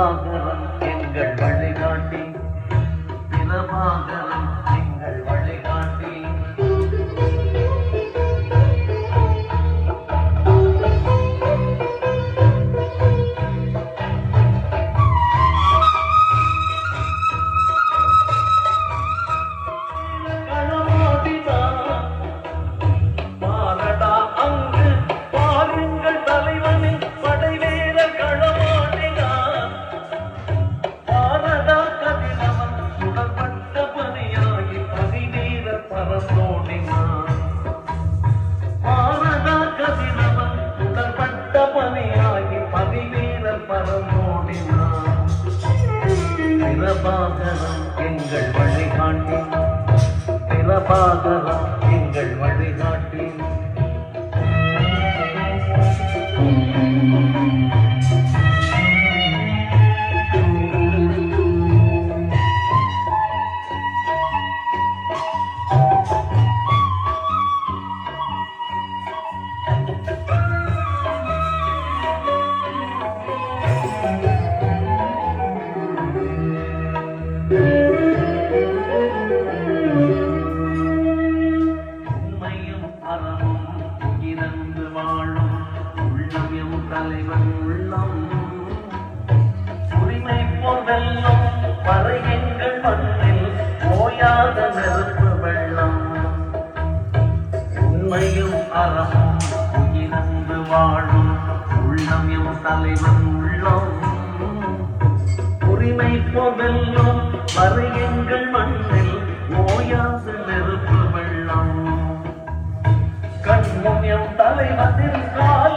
பிரபாகரன் எங்கள் வழிகாட்டி, பிரபாகரன் எங்கள் வழிகாட்டி. பிரபாகரன் எங்கள் வழிகாட்டி, பிரபாகரன் எங்கள் வழிகாட்டி. தலைவன் உள்ளம் உரிமை போதெல்லாம் வரை எங்கள் மண்ணில் ஓயாத நெருப்பு வெள்ளம். உண்மையும் அறமும் உயிர்ந்து வாழும் உள்ளம் எம் தலைவன் உள்ளம். உரிமை போதெல்லாம் வரை எங்கள் மண்ணில் ஓயாத நெருப்பு வெள்ளம். கண்முன் எம் தலைவனின் கால்